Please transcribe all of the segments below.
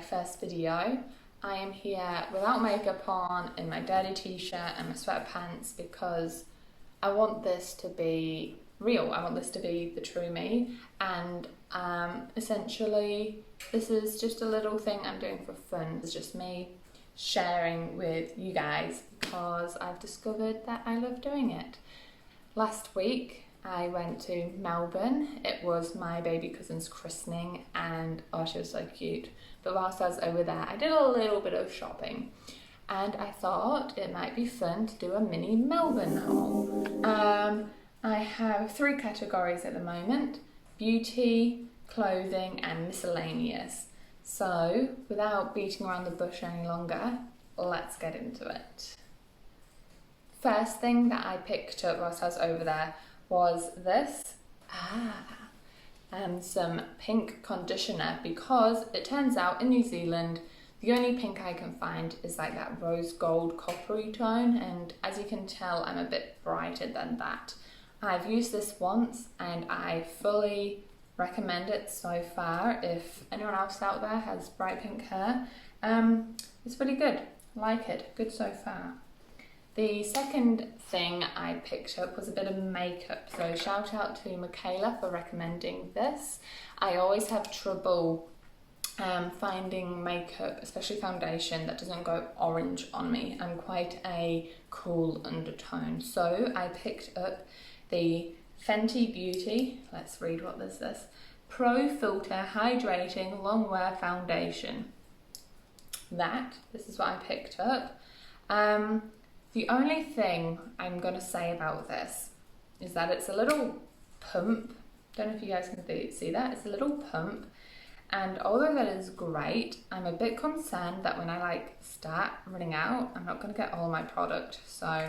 first video. I am here without makeup on, in my dirty t-shirt and my sweatpants because I want this to be real. I want this to be the true me, and essentially this is just a little thing I'm doing for fun. It's just me sharing with you guys because I've discovered that I love doing it. Last week I went to Melbourne. It was my baby cousin's christening and oh, she was so cute. But whilst I was over there, I did a little bit of shopping and I thought it might be fun to do a mini Melbourne haul. I have 3 categories at the moment: beauty, clothing and miscellaneous. So without beating around the bush any longer, let's get into it. First thing that I picked up whilst I was over there was this, some pink conditioner, because it turns out in New Zealand the only pink I can find is like that rose gold coppery tone, and as you can tell I'm a bit brighter than that. I've used this once and I fully recommend it so far. If anyone else out there has bright pink hair, it's really good. Like it, good so far. The second thing I picked up was a bit of makeup, so shout out to Michaela for recommending this. I always have trouble finding makeup, especially foundation, that doesn't go orange on me. I'm quite a cool undertone, so I picked up the Fenty Beauty, let's read what this is, Pro Filter Hydrating Long Wear Foundation. This is what I picked up. The only thing I'm going to say about this is that it's a little pump. Don't know if you guys can see that. It's a little pump. And although that is great, I'm a bit concerned that when I start running out, I'm not going to get all my product. So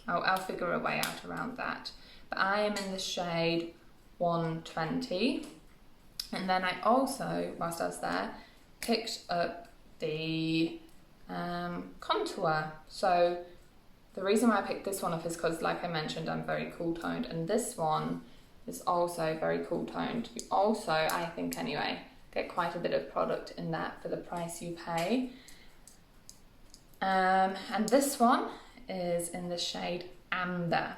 I'll figure a way out around that. But I am in the shade 120. And then I also, whilst I was there, picked up the contour. So the reason why I picked this one up is because, like I mentioned, I'm very cool toned, and this one is also very cool toned. You also, I think anyway, get quite a bit of product in that for the price you pay. And this one is in the shade Amber.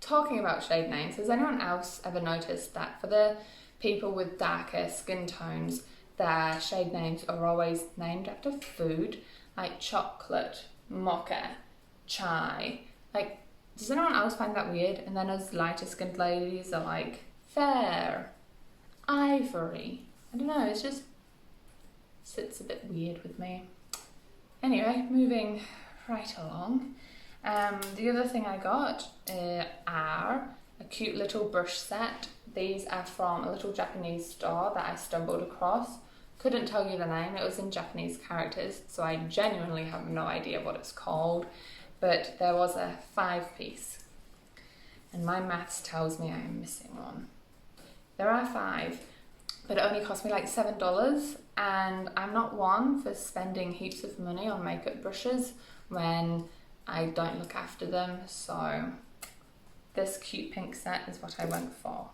Talking about shade names, has anyone else ever noticed that for the people with darker skin tones, their shade names are always named after food, like chocolate, mocha, chai? Does anyone else find that weird? And then us lighter skinned ladies are like fair, ivory. I don't know, it just sits a bit weird with me. Anyway, moving right along. The other thing I got are a cute little brush set. These are from a little Japanese store that I stumbled across. Couldn't tell you the name, it was in Japanese characters, so I genuinely have no idea what it's called. But there was a 5-piece, and my maths tells me I am missing one. There are 5, but it only cost me like $7, and I'm not one for spending heaps of money on makeup brushes when I don't look after them, so this cute pink set is what I went for.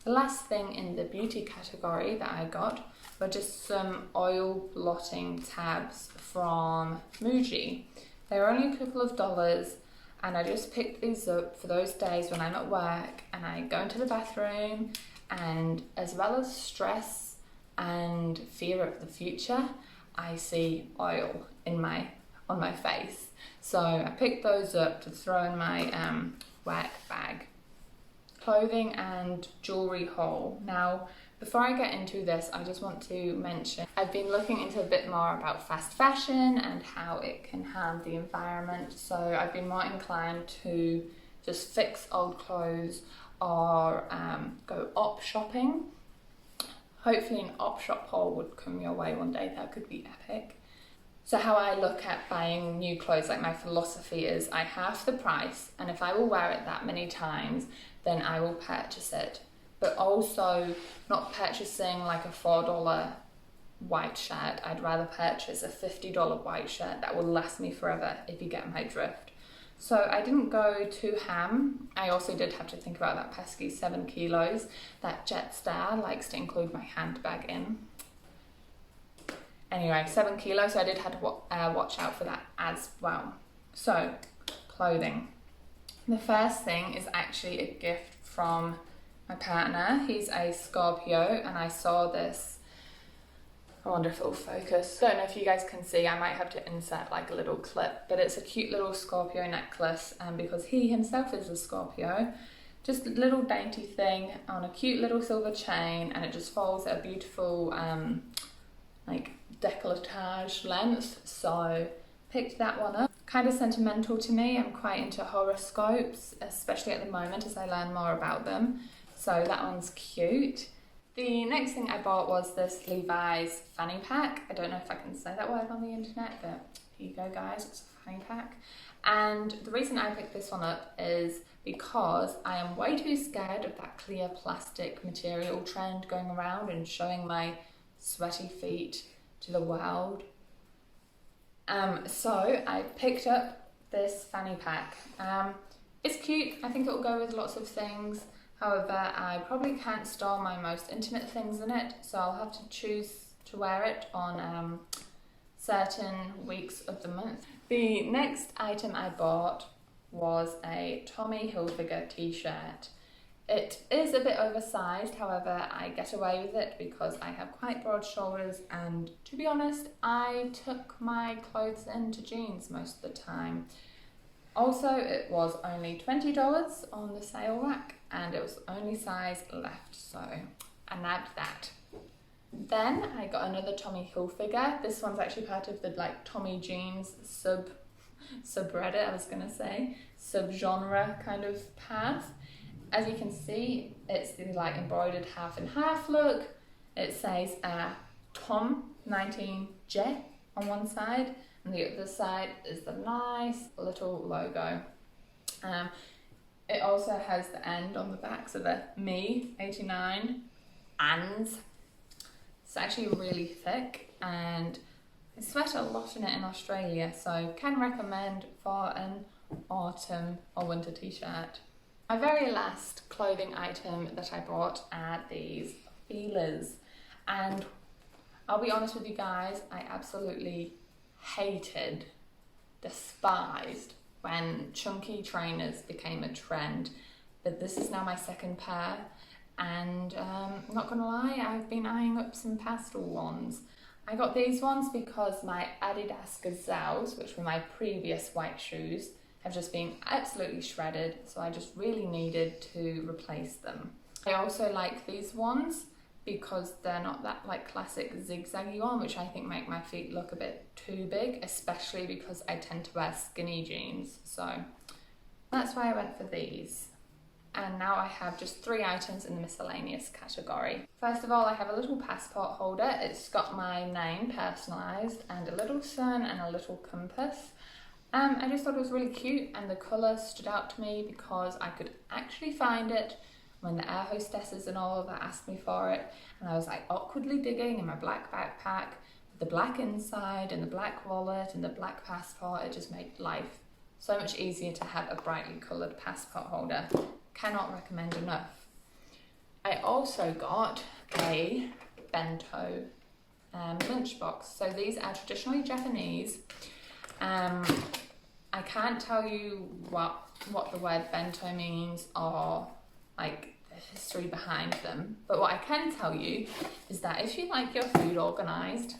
The last thing in the beauty category that I got were just some oil blotting tabs from Muji. They were only a couple of dollars, and I just picked these up for those days when I'm at work and I go into the bathroom, and as well as stress and fear of the future, I see oil on my face. So I picked those up to throw in my work bag. Clothing and jewellery haul. Now, before I get into this, I just want to mention I've been looking into a bit more about fast fashion and how it can harm the environment. So I've been more inclined to just fix old clothes or go op shopping. Hopefully an op shop haul would come your way one day. That could be epic. So how I look at buying new clothes, my philosophy is I half the price, and if I will wear it that many times, then I will purchase it. But also not purchasing like a $4 white shirt. I'd rather purchase a $50 white shirt that will last me forever, if you get my drift. So I didn't go too ham. I also did have to think about that pesky 7 kilos that Jetstar likes to include my handbag in. Anyway, 7 kilos, so I did have to watch out for that as well. So, clothing. The first thing is actually a gift from my partner. He's a Scorpio, and I saw this. I wonder if it'll focus. Don't know if you guys can see, I might have to insert like a little clip, but it's a cute little Scorpio necklace, and because he himself is a Scorpio, just a little dainty thing on a cute little silver chain, and it just folds at a beautiful like décolletage length. So picked that one up. Kind of sentimental to me. I'm quite into horoscopes, especially at the moment as I learn more about them. So that one's cute. The next thing I bought was this Levi's fanny pack. I don't know if I can say that word on the internet, but here you go guys, it's a fanny pack. And the reason I picked this one up is because I am way too scared of that clear plastic material trend going around and showing my sweaty feet to the world. So I picked up this fanny pack. It's cute, I think it will go with lots of things. However, I probably can't store my most intimate things in it, so I'll have to choose to wear it on certain weeks of the month. The next item I bought was a Tommy Hilfiger t-shirt. It is a bit oversized, however I get away with it because I have quite broad shoulders, and to be honest, I tuck my clothes into jeans most of the time. Also, it was only $20 on the sale rack, and it was the only size left, so I nabbed that. Then I got another Tommy Hilfiger. This one's actually part of the like Tommy jeans subreddit, I was gonna say, subgenre kind of path. As you can see, it's the like embroidered half and half look. It says Tom 19J on one side, and the other side is the nice little logo. It also has the end on the back, so the me 89 ands. It's actually really thick, and I sweat a lot in it in Australia, so can recommend for an autumn or winter t-shirt. My very last clothing item that I bought are these Filas, and I'll be honest with you guys, I absolutely hated, despised when chunky trainers became a trend, but this is now my second pair, and not gonna lie, I've been eyeing up some pastel ones. I got these ones because my Adidas Gazelles, which were my previous white shoes, have just been absolutely shredded, so I just really needed to replace them. I also like these ones because they're not that like classic zigzaggy one, which I think make my feet look a bit too big, especially because I tend to wear skinny jeans, so that's why I went for these. And now I have just 3 items in the miscellaneous category. First of all, I have a little passport holder. It's got my name personalised, and a little sun and a little compass. I just thought it was really cute, and the colour stood out to me because I could actually find it when the air hostesses and all of that asked me for it, and I was like awkwardly digging in my black backpack with the black inside and the black wallet and the black passport. It just made life so much easier to have a brightly coloured passport holder. Cannot recommend enough. I also got a bento lunchbox. So these are traditionally Japanese. I can't tell you what the word bento means or like the history behind them, but what I can tell you is that if you like your food organised,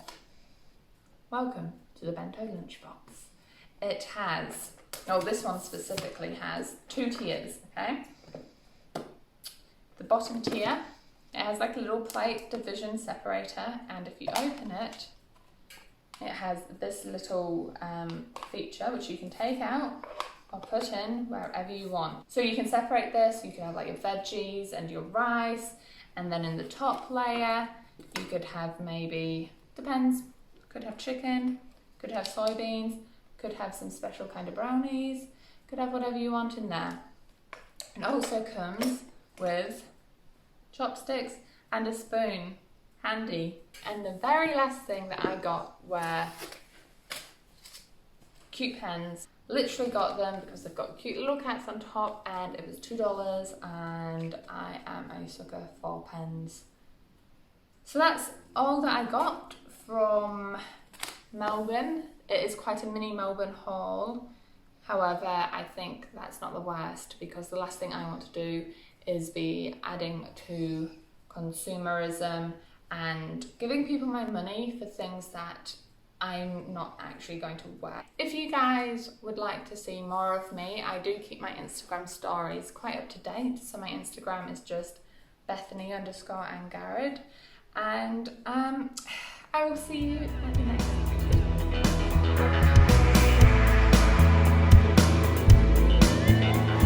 welcome to the bento lunchbox. It has, this one specifically has 2 tiers, okay? The bottom tier, it has like a little plate division separator, and if you open it, it has this little feature which you can take out or put in wherever you want. So you can separate this, you can have like your veggies and your rice, and then in the top layer you could have maybe, depends, could have chicken, could have soybeans, could have some special kind of brownies, could have whatever you want in there. It also comes with chopsticks and a spoon. Handy. And the very last thing that I got were cute pens. Literally got them because they've got cute little cats on top, and it was $2, and I am a sucker for pens. So that's all that I got from Melbourne. It is quite a mini Melbourne haul. However, I think that's not the worst, because the last thing I want to do is be adding to consumerism and giving people my money for things that I'm not actually going to wear. If you guys would like to see more of me, I do keep my Instagram stories quite up to date. So my Instagram is just Bethany_and_Garrett. And I will see you at the next